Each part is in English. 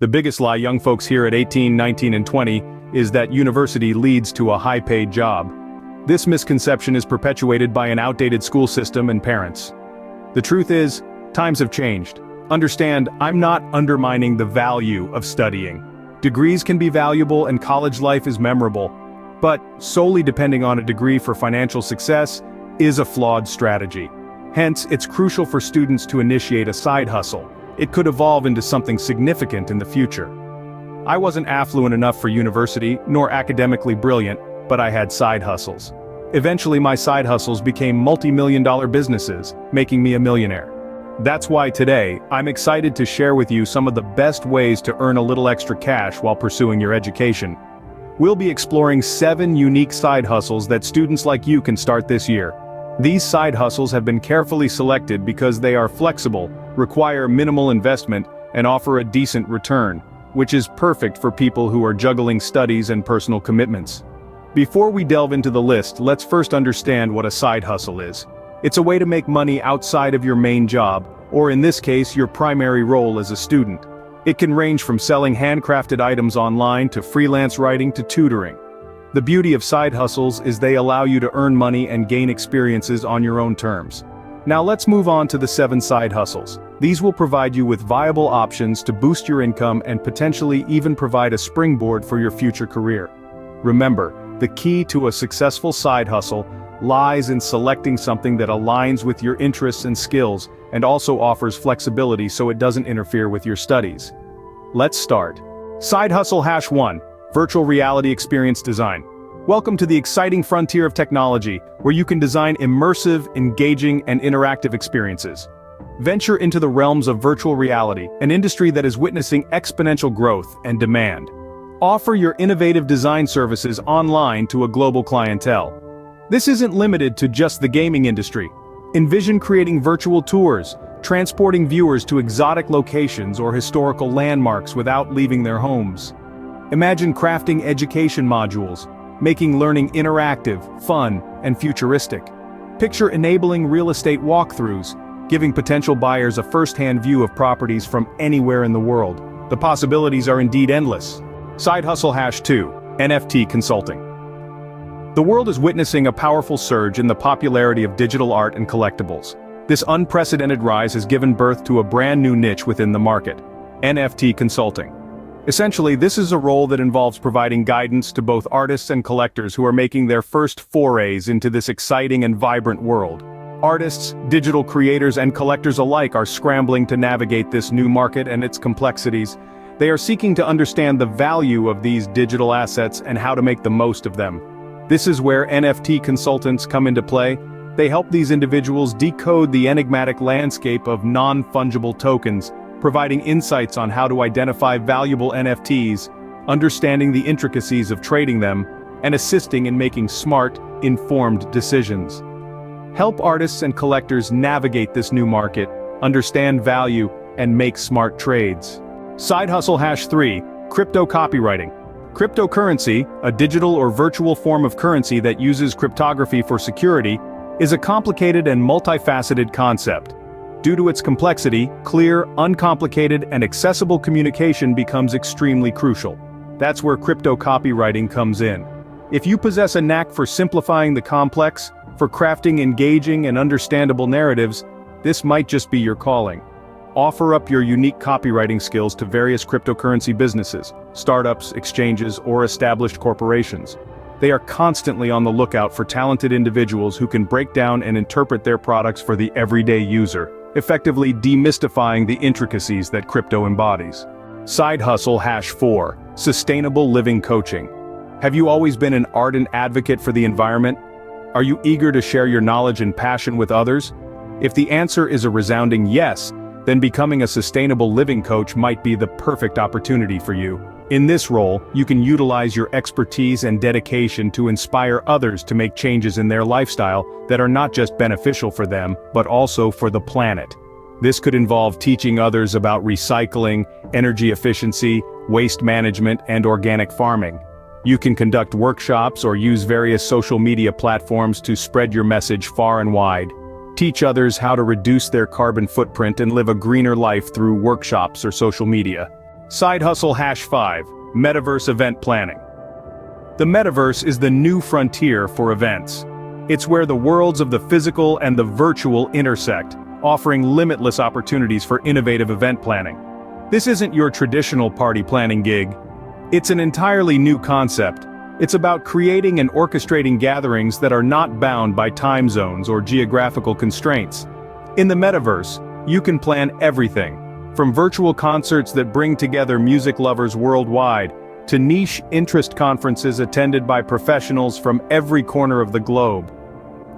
The biggest lie young folks hear at 18, 19, and 20 is that university leads to a high-paid job. This misconception is perpetuated by an outdated school system and parents. The truth is, times have changed. Understand, I'm not undermining the value of studying. Degrees can be valuable and college life is memorable, but solely depending on a degree for financial success is a flawed strategy. Hence, it's crucial for students to initiate a side hustle. It could evolve into something significant in the future. I wasn't affluent enough for university, nor academically brilliant, but I had side hustles. Eventually my side hustles became multi-million-dollar businesses, making me a millionaire. That's why today, I'm excited to share with you some of the best ways to earn a little extra cash while pursuing your education. We'll be exploring 7 unique side hustles that students like you can start this year. These side hustles have been carefully selected because they are flexible, require minimal investment, and offer a decent return, which is perfect for people who are juggling studies and personal commitments. Before we delve into the list, let's first understand what a side hustle is. It's a way to make money outside of your main job, or in this case, your primary role as a student. It can range from selling handcrafted items online to freelance writing to tutoring. The beauty of side hustles is they allow you to earn money and gain experiences on your own terms. Now let's move on to the 7 side hustles. These will provide you with viable options to boost your income and potentially even provide a springboard for your future career. Remember, the key to a successful side hustle lies in selecting something that aligns with your interests and skills and also offers flexibility so it doesn't interfere with your studies. Let's start. Side hustle #1. Virtual reality experience design. Welcome to the exciting frontier of technology, where you can design immersive, engaging, and interactive experiences. Venture into the realms of virtual reality, an industry that is witnessing exponential growth and demand. Offer your innovative design services online to a global clientele. This isn't limited to just the gaming industry. Envision creating virtual tours, transporting viewers to exotic locations or historical landmarks without leaving their homes. Imagine crafting education modules, making learning interactive, fun, and futuristic. Picture enabling real estate walkthroughs, giving potential buyers a first-hand view of properties from anywhere in the world. The possibilities are indeed endless. Side hustle #2. NFT consulting. The world is witnessing a powerful surge in the popularity of digital art and collectibles. This unprecedented rise has given birth to a brand new niche within the market: NFT consulting. Essentially, this is a role that involves providing guidance to both artists and collectors who are making their first forays into this exciting and vibrant world. Artists, digital creators, and collectors alike are scrambling to navigate this new market and its complexities. They are seeking to understand the value of these digital assets and how to make the most of them. This is where NFT consultants come into play. They help these individuals decode the enigmatic landscape of non-fungible tokens, providing insights on how to identify valuable NFTs, understanding the intricacies of trading them, and assisting in making smart, informed decisions. Help artists and collectors navigate this new market, understand value, and make smart trades. Side hustle #3. Crypto copywriting. Cryptocurrency, a digital or virtual form of currency that uses cryptography for security, is a complicated and multifaceted concept. Due to its complexity, clear, uncomplicated, and accessible communication becomes extremely crucial. That's where crypto copywriting comes in. If you possess a knack for simplifying the complex, for crafting engaging and understandable narratives, this might just be your calling. Offer up your unique copywriting skills to various cryptocurrency businesses, startups, exchanges, or established corporations. They are constantly on the lookout for talented individuals who can break down and interpret their products for the everyday user, effectively demystifying the intricacies that crypto embodies. Side hustle #4. Sustainable living coaching. Have you always been an ardent advocate for the environment? Are you eager to share your knowledge and passion with others? If the answer is a resounding yes, then becoming a sustainable living coach might be the perfect opportunity for you. In this role, you can utilize your expertise and dedication to inspire others to make changes in their lifestyle that are not just beneficial for them, but also for the planet. This could involve teaching others about recycling, energy efficiency, waste management, and organic farming. You can conduct workshops or use various social media platforms to spread your message far and wide. Teach others how to reduce their carbon footprint and live a greener life through workshops or social media. Side hustle #5, Metaverse event planning. The metaverse is the new frontier for events. It's where the worlds of the physical and the virtual intersect, offering limitless opportunities for innovative event planning. This isn't your traditional party planning gig. It's an entirely new concept. It's about creating and orchestrating gatherings that are not bound by time zones or geographical constraints. In the metaverse, you can plan everything, from virtual concerts that bring together music lovers worldwide, to niche interest conferences attended by professionals from every corner of the globe.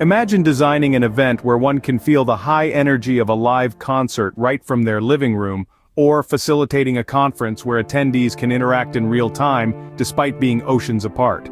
Imagine designing an event where one can feel the high energy of a live concert right from their living room, or facilitating a conference where attendees can interact in real time despite being oceans apart.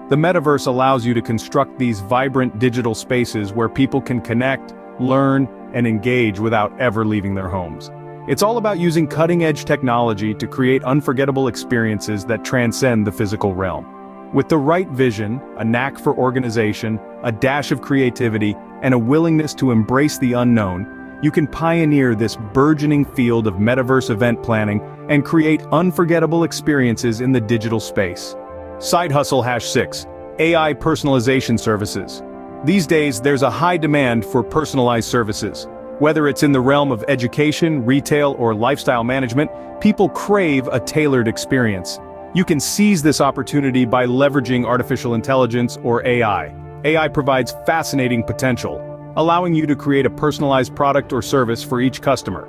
The metaverse allows you to construct these vibrant digital spaces where people can connect, learn, and engage without ever leaving their homes. It's all about using cutting-edge technology to create unforgettable experiences that transcend the physical realm. With the right vision, a knack for organization, a dash of creativity, and a willingness to embrace the unknown, you can pioneer this burgeoning field of metaverse event planning and create unforgettable experiences in the digital space. Side hustle #6, AI personalization services. These days, there's a high demand for personalized services. Whether it's in the realm of education, retail, or lifestyle management, people crave a tailored experience. You can seize this opportunity by leveraging artificial intelligence or AI. AI provides fascinating potential, allowing you to create a personalized product or service for each customer.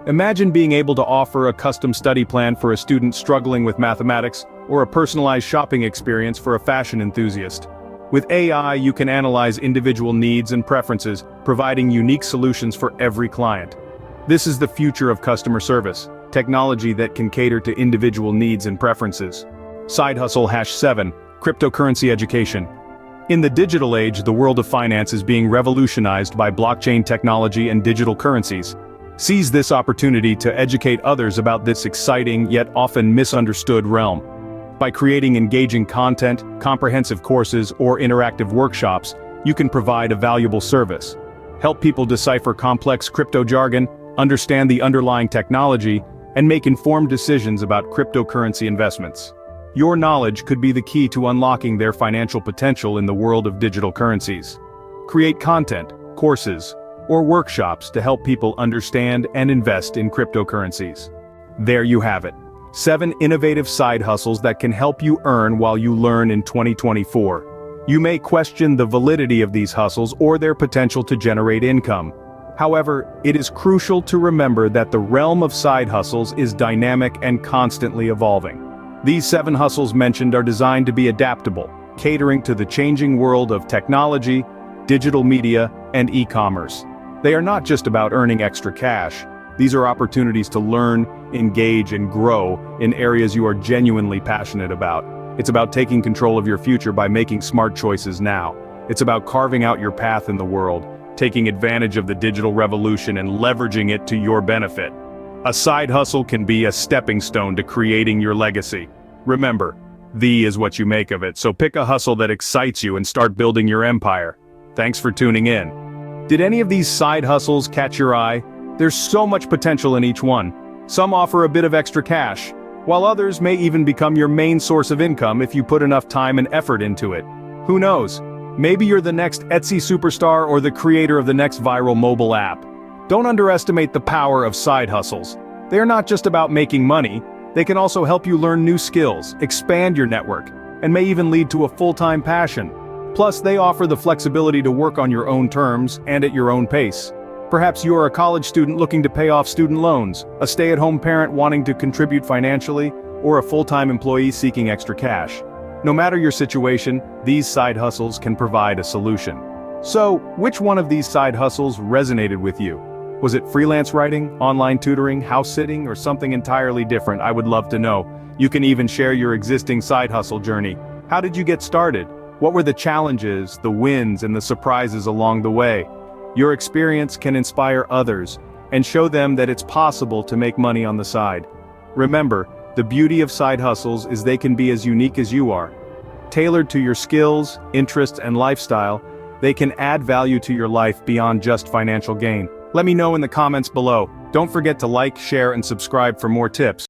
Imagine being able to offer a custom study plan for a student struggling with mathematics, or a personalized shopping experience for a fashion enthusiast. With AI, you can analyze individual needs and preferences, providing unique solutions for every client. This is the future of customer service, technology that can cater to individual needs and preferences. Side hustle #7, cryptocurrency education. In the digital age, the world of finance is being revolutionized by blockchain technology and digital currencies. Seize this opportunity to educate others about this exciting yet often misunderstood realm. By creating engaging content, comprehensive courses, or interactive workshops, you can provide a valuable service. Help people decipher complex crypto jargon, understand the underlying technology, and make informed decisions about cryptocurrency investments. Your knowledge could be the key to unlocking their financial potential in the world of digital currencies. Create content, courses, or workshops to help people understand and invest in cryptocurrencies. There you have it. 7 innovative side hustles that can help you earn while you learn in 2024. You may question the validity of these hustles or their potential to generate income. However, it is crucial to remember that the realm of side hustles is dynamic and constantly evolving. These 7 hustles mentioned are designed to be adaptable, catering to the changing world of technology, digital media, and e-commerce. They are not just about earning extra cash. These are opportunities to learn, engage, and grow in areas you are genuinely passionate about. It's about taking control of your future by making smart choices now. It's about carving out your path in the world, taking advantage of the digital revolution and leveraging it to your benefit. A side hustle can be a stepping stone to creating your legacy. Remember, thee is what you make of it, so pick a hustle that excites you and start building your empire. Thanks for tuning in. Did any of these side hustles catch your eye? There's so much potential in each one. Some offer a bit of extra cash, while others may even become your main source of income if you put enough time and effort into it. Who knows? Maybe you're the next Etsy superstar or the creator of the next viral mobile app. Don't underestimate the power of side hustles. They are not just about making money, they can also help you learn new skills, expand your network, and may even lead to a full-time passion. Plus, they offer the flexibility to work on your own terms and at your own pace. Perhaps you are a college student looking to pay off student loans, a stay-at-home parent wanting to contribute financially, or a full-time employee seeking extra cash. No matter your situation, these side hustles can provide a solution. So, which one of these side hustles resonated with you? Was it freelance writing, online tutoring, house sitting, or something entirely different? I would love to know. You can even share your existing side hustle journey. How did you get started? What were the challenges, the wins, and the surprises along the way? Your experience can inspire others and show them that it's possible to make money on the side. Remember, the beauty of side hustles is they can be as unique as you are. Tailored to your skills, interests, and lifestyle, they can add value to your life beyond just financial gain. Let me know in the comments below. Don't forget to like, share, and subscribe for more tips.